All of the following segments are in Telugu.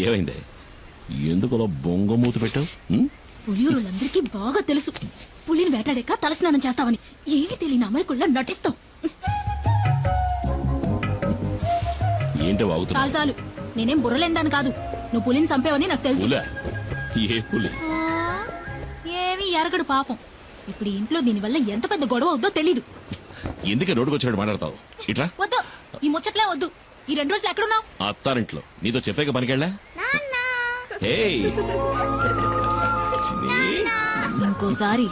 ఏమైంది? ఎందుకు అలా బొంగమూతి పెట్టావు? పులియూరులందరికీ బాగా తెలుసు పులిని వేటాడాక తలస్నానం చేస్తావని. ఏమీ తెలియని అమాయకుల్లా నటిస్తావు. ఏంటో వాగుతున్నా? చాలు చాలు, నేనేం బుర్రలేందాను కాదు. నువ్వు పులిని చంపేవని నాకు తెలుసు. ఏ పులి? ఏమీ ఎరగడు పాపం. ఇప్పుడు ఈ ఇంట్లో దీనివల్ల ఎంత పెద్ద గొడవ అవుద్దో తెలీదు. ఎందుకే రోడ్డుకు వచ్చినట్టు మాట్లాడతావు? ఇట్రా. వద్దు, ఈ ముచ్చట్లే వద్దు. ఈ 2 రోజులు ఎక్కడున్నావు? అత్తారింట్లో. నీతో చెప్పాక పనికెళ్ళా? ఇంకోసారి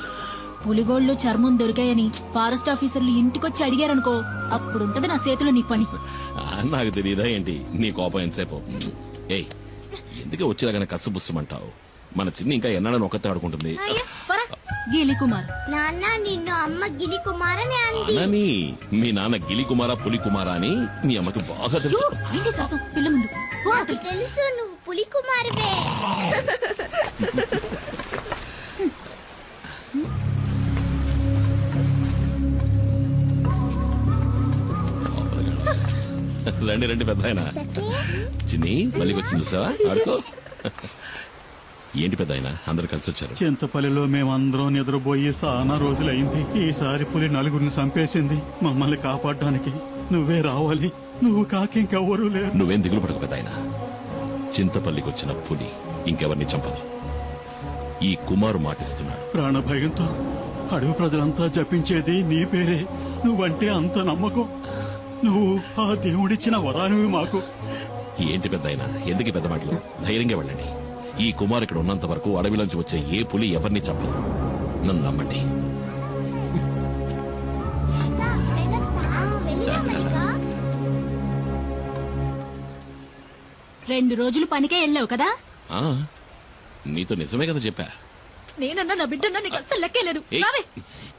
పులిగోళ్ళు చర్మం దొరికాయని ఫారెస్ట్ ఆఫీసర్లు ఇంటికొచ్చి అడిగారనుకో, అప్పుడుంటది నా చేతిలో నీ పని. నాకు తెలియదా ఏంటి నీ కోపం ఎంతసేపు? ఏయ్, ఎందుకే వచ్చేలాగానే కసుబుస్సుమంటావు? మన చిన్ని ఇంకా ఎన్నాడని ఒక్కతే ఆడుకుంటుంది. గిలి కుమార్ నాన్న, నిన్ను అమ్మ గిలి కుమార్ అని అంది. అనని మీ నాన్న గిలి కుమారా పులి కుమారా అని మీ అమ్మకి బాగా తెలుసు. ఏంటి శాసం పిల్ల ముందు? నాకు తెలుసు నువ్వు పులి కుమారువే. రండి రండి పెద్ద ఆయన. చిన్ని మళ్ళీ వచ్చింది చూసావా? ఆడుకో. ఏంటి పెద్ద ఆయన అందరు కలిసి వచ్చారు? చింతపల్లిలో మేమందరం నిద్రపోయి చాలా రోజులైంది. ఈసారి పులి 4 చంపేసింది. మమ్మల్ని కాపాడడానికి నువ్వే రావాలి. నువ్వు కాకింకెవ్వరూ లేరు. నువ్వేం దిగులు పడకు పెద్ద ఆయన. చింతపల్లికి వచ్చిన పులి ఇంకెవరిని చంపదు. ఈ కుమారు మాటిస్తున్నాడు. ప్రాణభయంతో అడవి ప్రజలంతా జపించేది నీ పేరే. నువ్వంటే అంత నమ్మకం. నువ్వు ఆ దేవుడిచ్చిన వరానివి మాకు. ఏంటి పెద్ద ఆయన ఎందుకు పెద్ద మాటలు? ధైర్యంగా వెళ్ళండి. ఈ కుమార్ ఇక్కడ ఉన్నంత వరకు అడవిలోంచి వచ్చే ఏ పులి ఎవరిని చంపదు. నన్ను నమ్మండి. 2 రోజులు పనికే వెళ్ళావు కదా? నీతో నిజమే కదా చెప్పా. నేనన్నా నా బిడ్డన్నా నీకు అస్సలు లెక్కే లేదు.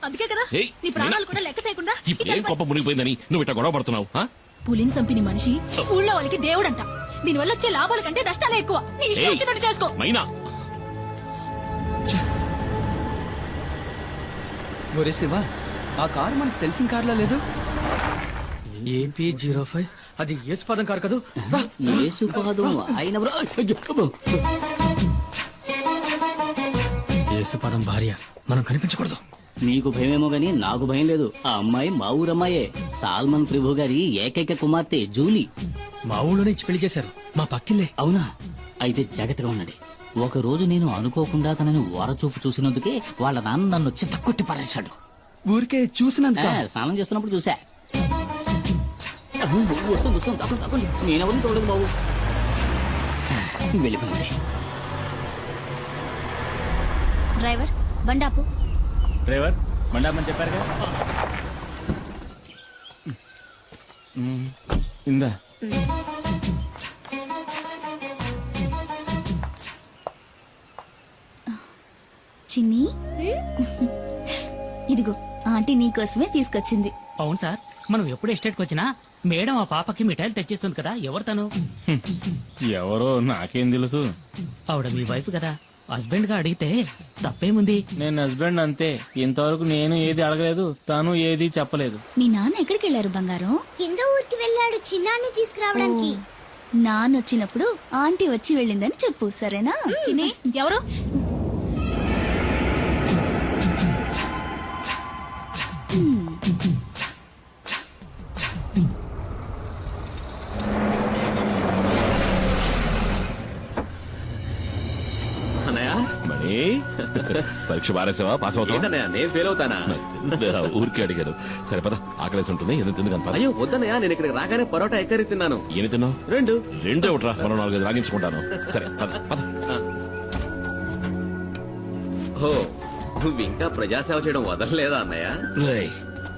అందుకే కదా నీ ప్రాణాలు కూడా లెక్క చేయకుండా ఏం గొప్ప మునిగిపోయిందని నువ్వు ఇట్లా గొడవ పడుతున్నావు? పులిని చంపిన మనిషి ఊళ్ళో వాళ్ళకి దేవుడంట. దీనివల్ల వచ్చే లాభాల కంటే నష్టాలే ఎక్కువ. నీ ఇష్టం వచ్చినట్టు చేసుకో. మైనా, ఒరే శివ, ఆ కారు మనకు తెలిసిన కార్లా లేదు. AP05 అది యేసుపాదం కారు కదూ. యేసుపాదం భార్య, మనం కనిపించకూడదు. నీకు భయమేమో గాని నాకు భయం లేదు. ఆ అమ్మాయి మా ఊరమ్మాయే. సాల్మన్ ప్రభు గారి ఏకైక కుమార్తె జూలీ. మా ఊళ్ళోనే ఇచ్చి పెళ్లి చేశారు. మా పక్కిల్లే. అవునా? అయితే జాగ్రత్తగా ఉండండి. ఒక రోజు నేను అనుకోకుండా తనని ఓరచూపు చూసినందుకే వాళ్ళ నాన్న నన్ను చిత్తకొట్టి పారేశాడు. ఊరికే చూసినందుకు? స్నానం చేస్తున్నప్పుడు చూసా. వస్తుంది తప్పండి. నేనెవరిని చూడలేదు బాబు. వెళ్ళిపోయింది. డ్రైవర్ బండాపు. డ్రైవర్ మండపమని చెప్పారు కదా. ఇందా చిన్ని, ఇదిగో ఆంటీ నీకోసమే తీసుకొచ్చింది. అవును సార్, మనం ఎప్పుడు ఎస్టేట్కి వచ్చినా మేడం ఆ పాపకి మిఠాయిలు తెచ్చిస్తుంది కదా. ఎవరు తను? ఎవరో నాకేం తెలుసు. ఆవిడ మీ వైఫ్ కదా. హస్బెండ్ గా అడిగితే తప్పేముంది? నేను హస్బెండ్ అంతే. ఇంతవరకు నేను ఏది అడగలేదు, తను ఏది చెప్పలేదు. మీ నాన్న ఎక్కడికి వెళ్ళారు బంగారం? కింద ఊరికి వెళ్ళాడు చిన్నాన్ని తీసుకురావడానికి. నాన్న వచ్చినప్పుడు ఆంటీ వచ్చి వెళ్ళిందని చెప్పు, సరేనా? చిన్ని ఎవరు? పరీక్ష బారేసావా? పాస్ అవుతా? నేను ఫెయిల్ అవుతానా? ఊరికే అడిగారు. సరే పద, ఆకలేసి ఉంటుంది. ఏదో తింది కనుక. అయ్యో వద్దనయా, నేను ఇక్కడికి రాగానే పరోటా ఎక్కరి తిన్నాను. ఏమి తిన్నావు? 2 ఒకట్రా, మనం 4 రాగించుకుంటాను. సరే పద పద. ఓ, నువ్వు ఇంకా ప్రజాసేవ చేయడం వదలలేదా అన్నయ్య?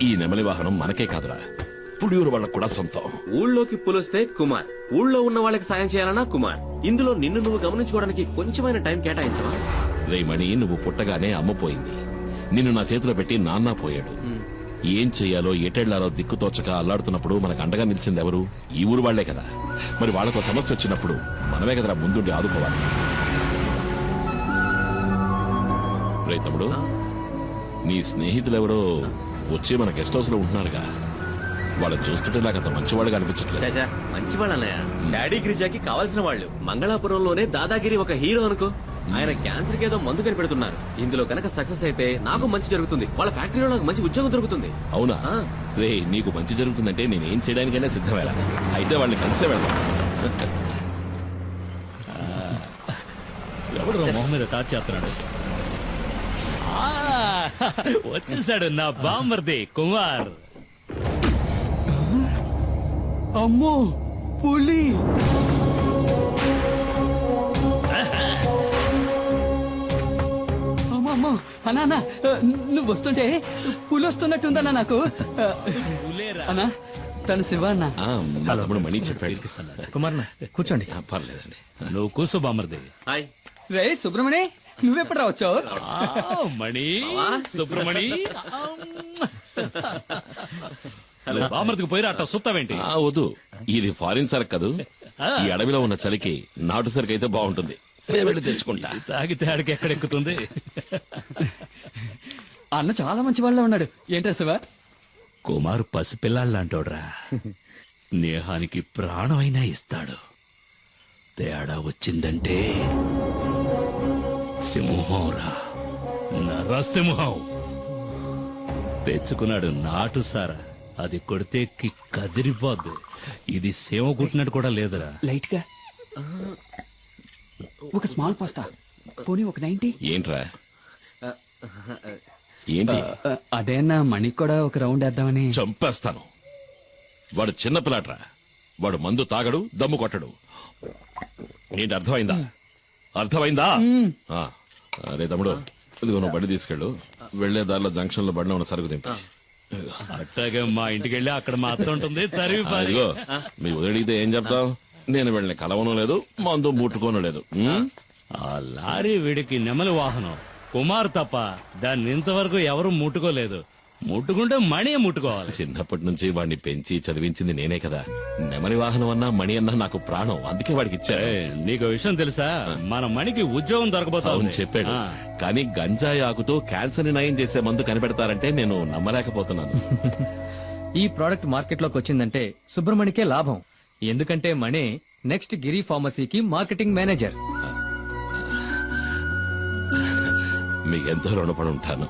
ఈ నెమలి వాహనం మనకే కాదురా, పుడియూరు వాళ్ళకు కూడా సొంతం. ఊళ్ళోకి పులిస్తే కుమార్, ఊళ్ళో ఉన్న వాళ్ళకి సాయం చేయాలన్నా కుమార్. ఇందులో నిన్ను నువ్వు గమనించుకోవడానికి కొంచెమైన టైం కేటాయించవా? రేమణి, నువ్వు పుట్టగానే అమ్మపోయింది. నిన్ను నా చేతిలో పెట్టి నాన్న పోయాడు. ఏం చెయ్యాలో ఎటెళ్లాలో దిక్కుతోచక అల్లాడుతున్నప్పుడు మనకు అండగా నిలిచింది ఎవరు? ఈ ఊరు వాళ్లే కదా. మరి వాళ్లతో సమస్య వచ్చినప్పుడు మనమే కదరా ముందుండి ఆదుకోవాలి. రే తమ్ముడు, నీ స్నేహితులెవరో వచ్చి మన గెస్ట్ హౌస్ లో ఉంటున్నారుగా. వాళ్ళని చూస్తుంటే నాకు అంత మంచివాళ్ళగా అనిపించట్లేదు. చాచా మంచి వాళ్ళు అన్నయ్య. డాడీ గిరిజాకి కావాల్సిన వాళ్ళు. మంగళాపురంలోనే దాదాగిరి ఒక హీరో అనుకో. ఆయన క్యాన్సర్ కి ఏదో మందు కనిపెడుతున్నారు. ఇందులో కనుక సక్సెస్ అయితే నాకు మంచి జరుగుతుంది, వాళ్ళ ఫ్యాక్టరీలో నాకు మంచి ఉద్యోగం దొరుకుతుంది. అవునా? ఆ. రే, నీకు మంచి జరుగుతుందంటే నేనేం చేయడానికైనా సిద్ధమేలా. అయితే వాళ్ళని కలిసే వెళ్దాం. ఎవడు మొహం మీద టాచ్ చేస్తున్నాడు? వచ్చేసాడు నా బామ్మర్ది కుమార్. అమ్మో పులి! అమ్మో అన్నా అన్నా, నువ్వు వస్తుంటే పులి వస్తున్నట్టుందన్నా నాకు. అన్నా తను శివ అన్న. మా తమ్ముడు మణి చెప్పాడు. కుమార్ కూర్చోండి. పర్లేదండి. నువ్వు కూర్చో బామ్మర్ది. హాయ్. రే సుబ్రమణి, నువ్వెప్పుడు రావచ్చావు? మణి సుబ్రమణి బామ్మర్దికి పోయిరా అట్ట సుత్తావేంటి? వద్దు, ఇది ఫారిన్ సరుకు కదూ. ఈ అడవిలో ఉన్న చలికి నాటు సరుకు అయితే బాగుంటుంది. నేను వెళ్ళి తెచ్చుకుంటా. తాగితే ఆడికి ఎక్కడెక్కుతుంది? అన్న చాలా మంచి వాళ్ళ ఉన్నాడు. ఏంటా శివ? కుమార్ పసిపిల్లాళ్ళంటోడ్రా. స్నేహానికి ప్రాణమైనా ఇస్తాడు. తేడా వచ్చిందంటే సింహంరా, నరసింహం. తెచ్చుకున్నాడు నాటు సారా. అది కొడితే కదిరిపోద్దు. ఇది సేవ కుట్టినట్టు కూడా లేదురా. లైట్ గా ఒక స్మాల్ పాస్తా, పోనీ ఒక 90. ఏంట్రా? ఏంటి? అదే అన్న, మణికి కూడా ఒక రౌండ్ వేద్దామని. చంపేస్తాను. వాడు చిన్నపిల్లాడ్రా. వాడు మందు తాగడు, దమ్ము కొట్టడు. ఏంటి అర్థమైందా? అర్థమైందా? అరే తమ్ముడు, ఇదిగో నువ్వు బండి తీసుకెళ్ళు. వెళ్లే దారిలో జంక్షన్ లో బండిలో ఉన్న సరుకు తింటా. అట్టాగే మా ఇంటికి వెళ్ళి అక్కడ మాత్రం ఉంటుంది తరివి పారి. ఇదిగో మీ వదిలితే ఏం చెప్తావు? నేను వెళ్ళిన కలవను లేదు, మందు ముట్టుకోను లేదు. ఆ లారీ వీడికి నెమలి వాహనం. కుమార్ తప్ప దాన్ని ఇంతవరకు ఎవరు ముట్టుకోలేదు. ముట్టుకుంటే మణి ముట్టుకోవాలి. చిన్నప్పటి నుంచి వాడిని పెంచి చదివించింది నేనే కదా. నెమలి వాహనం అన్నా మణి అన్నా నాకు ప్రాణం. అందుకే వాడికి ఇచ్చారు. నీకు విషయం తెలుసా? మన మణికి ఉద్యోగం దొరకబోతా అవును చెప్పాడు. కానీ గంజాయి ఆకుతో క్యాన్సర్ ని నయం చేసే మందు కనిపెడతారంటే నేను నమ్మలేకపోతున్నాను. ఈ ప్రోడక్ట్ మార్కెట్ లోకి వచ్చిందంటే సుబ్రమణికే లాభం. ఎందుకంటే మణి నెక్స్ట్ గిరి ఫార్మసీకి మార్కెటింగ్ మేనేజర్. మీకెంతో రుణపడి ఉంటాను.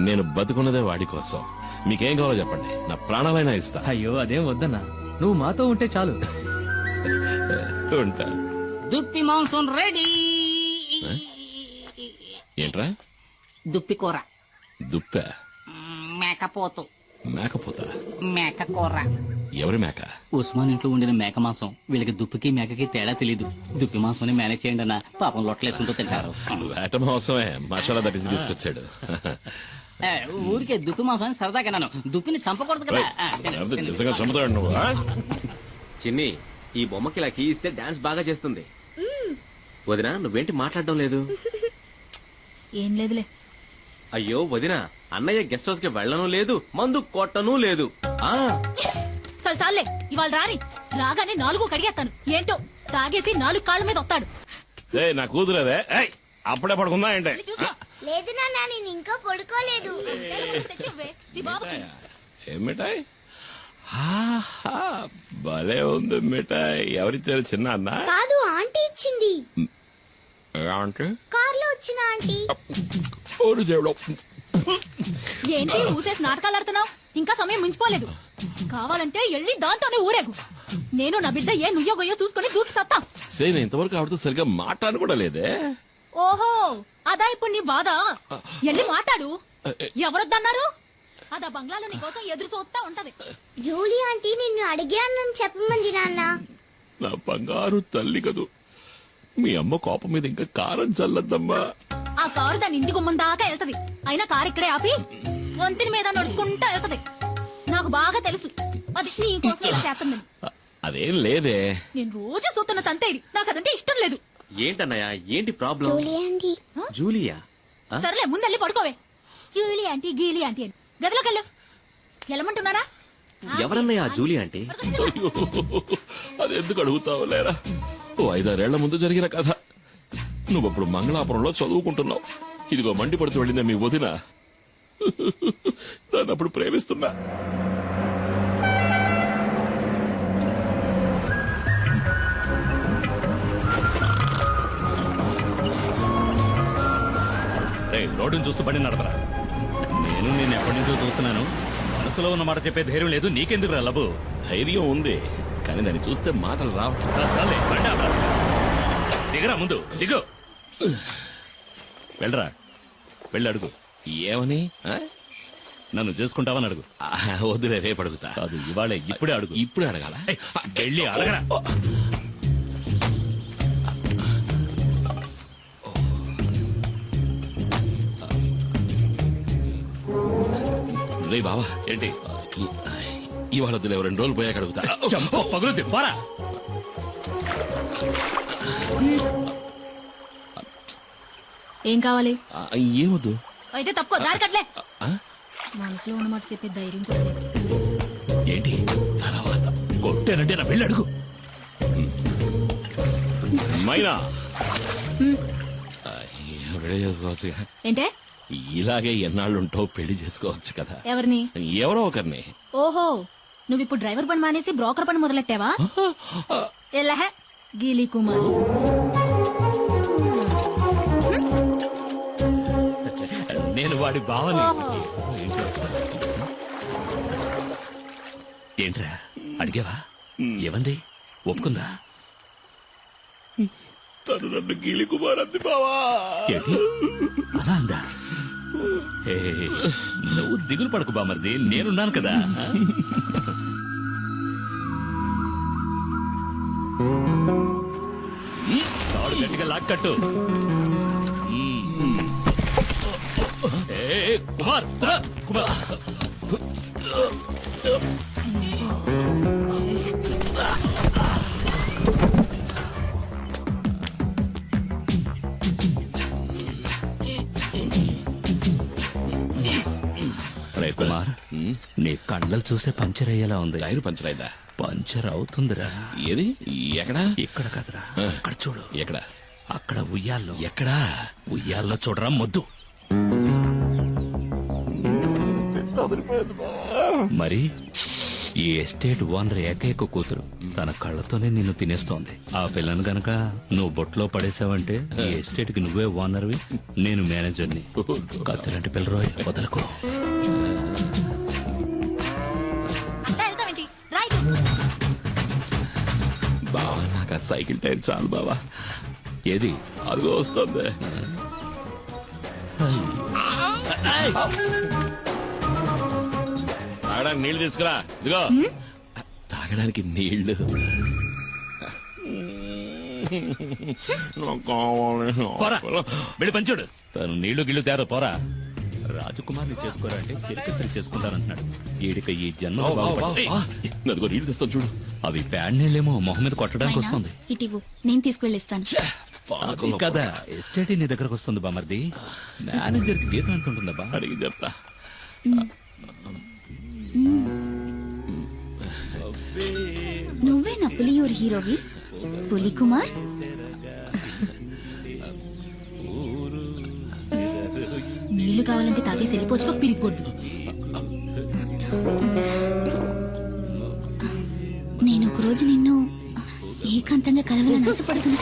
నేను బతుకున్నదే వాడి కోసం. మీకేం కావాలో చెప్పండి, నా ప్రాణాలైనా ఇస్తా. అయ్యో అదేం వద్దన్నా, నువ్వు మాతో ఉంటే చాలు. ఉంటా. దుప్పి మాంసం రెడీ. ఏంట్రా? దుప్పి కూర. దుప్ప? మేకపోతు. మేకపోతా? మేక కూర. ఎవరి మేక? ఉస్మాన్ ఇంట్లో ఉండిన మేక మాంసం. వీళ్ళకి దుప్పికి మేకకి తేడా తెలీదు. దుప్పి మాంసం మేనేజ్ చేయండి అన్న. పాపం లొట్టలేసుకుంటూ తింటారు. వేట మాంసమే మసాలా దట్టించి తీసుకొచ్చాడు. ఊరికే దుప్పి మాంసం సరదాగా నన్ను. దుప్పిని చంపకూడదు కదా. నిజంగా చంపుతాడు నువ్వు. చిన్ని, ఈ బొమ్మకి ఇలా కీ ఇస్తే డాన్స్ బాగా చేస్తుంది. వదినా, నువ్వేంటి మాట్లాడడం లేదు? ఏం లేదులే. అయ్యో వదినా, అన్నయ్య గెస్ట్ హౌస్ కి వెళ్ళను లేదు, మందు కొట్టను లేదు. చాలే, ఇవాళ రాని. రాగానే 4 కడిగేస్తాను. ఏంటో తాగేసి 4 కాళ్ళ మీద వస్తాడు. నా కూతురేదే. అప్పుడే పడుకుందా ఏంటే? లేదు నాన్న, నేను ఇంకా పడుకోలేదు. ఏం మిఠాయి? భలే ఉంది మిఠాయి. ఎవరిచ్చారు? చిన్న అన్న? కాదు, ఆంటీ ఇచ్చింది. అంటే కార్లో వచ్చిన ఆంటీ. ఏంటి ఊసేసి నాటకాలు ఆడుతున్నావు? ఇంకా సమయం మించిపోలేదు. కావాలంటే వెళ్ళి దాంతోనే ఊరేగు. నేను నా బిడ్డ ఏ నుయ్యో గొయ్యో చూసుకుని దూకి సత్తా. సేన ఇంతవరకు ఆవిడతో సరిగ్గా మాట్లాడను కూడా లేదే. ఓహో, అదా ఇప్పుడు నీ బాధ? వెళ్ళి మాట్లాడు. ఎవరొద్దన్నారు? అదా బంగ్లాలో నీ కోసం ఎదురు చూస్తా ఉంటది. జూలీ ఆంటీ నిన్ను అడిగానని చెప్పమంది నాన్న. నా బంగారు తల్లి కదూ. మీ అమ్మ కోపం మీద ఇంకా కారం చల్లద్దమ్మా. ఆ కారు దాని ఇంటి గుమ్మం దాకా వెళ్తది. అయినా కారు ఇక్కడే ఆపి వంతిని మీద నడుచుకుంటా వెళ్తది. నాకు బాగా తెలుసు అది నీ కోసం ఇలా చేస్తుంది. అదేం లేదే. నేను రోజు చూస్తున్న తంతే ఇది. నాకు అదంటే ఇష్టం లేదు. ఏంటన్నయ్య, ఏంటి ప్రాబ్లం? Julie aunty. జూలియా? సర్లే, ముందెళ్ళి పడుకోవే. జూలీ ఆంటీ గీలీ ఆంటీ అని గదిలోకి వెళ్ళు. వెళ్ళమంటున్నారా? ఎవరన్నయ్య జూలీ ఆంటీ? అది ఎందుకు అడుగుతావు లేరా? 5-6 ఏళ్ల ముందు జరిగిన కథ. నువ్వప్పుడు మంగళాపురంలో చదువుకుంటున్నావు. ఇదిగో మండిపడుతూ వెళ్ళిందే మీ వదిన. దాన్ని అప్పుడు ప్రేమిస్తున్నా. రోడ్డును చూస్తూ బండి నడపరా. నేను ఎప్పటి నుంచో చూస్తున్నాను. మనసులో ఉన్న మాట చెప్పే ధైర్యం లేదు. నీకెందుకు రా లబు? ధైర్యం ఉంది, కానీ దాన్ని చూస్తే మాటలు రావట్లేదు. చాలే బండి ఆపరా. దిగరా ముందు, దిగు. వెళ్ళరా, వెళ్ళి అడుగు. ఏమని? నన్ను చేసుకుంటావని అడుగు. వద్దులే, రేపు అడుగుతా. కాదు, ఇవాళే, ఇప్పుడే అడుగు. ఇప్పుడే అడగాల? వెళ్ళి అడగరా. రే బావా, ఏంటి? ఇవాళ వద్దులే, 2 రోజులు పోయాక అడుగుతా. పగులుద్ది, పోరా. ఏం కావాలి? ఏమొద్దు. అయితే తప్పుకో, దారి కట్లే. మనసులో ఉన్నమాట చెప్పే ధైర్యం కూడా లేదు. ఏంటి తర్వాత కొట్టానంటే నా వెళ్ళి అడుగు. మైనా, రెడీ చేసుకోవచ్చు. ఏంటే? ఇలాగే ఎన్నాళ్ళుంటో పెళ్లి చేసుకోవచ్చు కదా. ఎవరిని? ఎవరో ఒకరిని. ఓహో, నువ్వు ఇప్పుడు డ్రైవర్ పని మానేసి బ్రోకర్ పని మొదలెట్టావా? ఎల్లహ గీలీ కుమార్. నేను వాడి భావని. ఏంట్రా అడిగావా? ఏమంది? ఒప్పుకుందా? తను నన్ను గీలి కుమార్ అంది బావా. ఏంటి అలా అందా? నువ్వు దిగులు పడకు బామర్ది, నేనున్నాను కదా. తాడు గట్టిగా లాక్కట్టు. కుమార్, కుమార్. రే కుమార్, నీ కళ్ళలు చూసే పంచర్ అయ్యేలా ఉంది. టైర్ పంచర్ అయిందా? పంచర్ అవుతుందిరా. ఏది? ఎక్కడ? ఇక్కడ కదరా, అక్కడ చూడు. ఎక్కడ? అక్కడ ఉయ్యాల్లో. ఎక్కడా? ఉయ్యాల్లో చూడరా మొద్దు. మరి ఈ ఎస్టేట్ ఓనర్ ఏకైక కూతురు తన కళ్ళతోనే నిన్ను తినేస్తోంది. ఆ పిల్లను గనక నువ్వు బొట్లో పడేసావంటే ఈ ఎస్టేట్ కి నువ్వే ఓనర్వి, నేను మేనేజర్ని. కత్తిలాంటి పిల్లరోయ్, వదలకు. బావా, నాకు ఆ సైకిల్ టైర్ చాలు బావా. ఏది? అదిగో వస్తుంది. తాగడానికి నీళ్లు తీసుకురా. ఇదిగో తాగడానికి నీళ్లు. పోరా, వెళ్ళి పంచుడు. తను నీళ్లు గిళ్ళు తేరా, పోరా. రాజకుమార్ని చేసుకోరా అంటే చిరకత్తరి చేసుకుంటానంటున్నాడు. ఈడిక ఈ జన్మ అదిగో నీళ్లు తెస్తాను చూడు. అవి ప్యాడ్ నీళ్ళేమో మొహం మీద కొట్టడానికి వస్తుంది. ఇటివు, నేను తీసుకువెళ్ళిస్తాను. అది కదా, ఎస్టేట్ నీ దగ్గరకు వస్తుంది బామర్ది. మేనేజర్ కి జీతం ఎంత ఉంటుందా బా? అడిగి చెప్తా. నువ్వే నా పులియూరు హీరోవి, పులి కుమార్. నీళ్లు కావాలంటే తాగేసి వెళ్ళిపోవచ్చుగా పిరిగొడ్డు. నేను ఒక రోజు నిన్ను ఏకాంతంగా కలవాలని ఆశపడుతున్నా.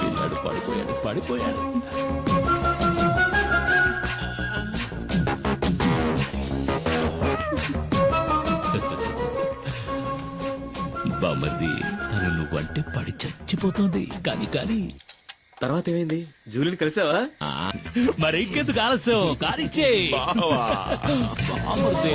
పిల్లాడు పడిపోయాడు, పడిపోయాడు. బామర్ది, తను నువ్వంటే పడి చచ్చిపోతుంది. కానీ తర్వాత ఏమైంది? జూలిని కలిసావా? మరి ఇంకెందుకు ఆలస్యం? కానిచ్చే బామర్ది.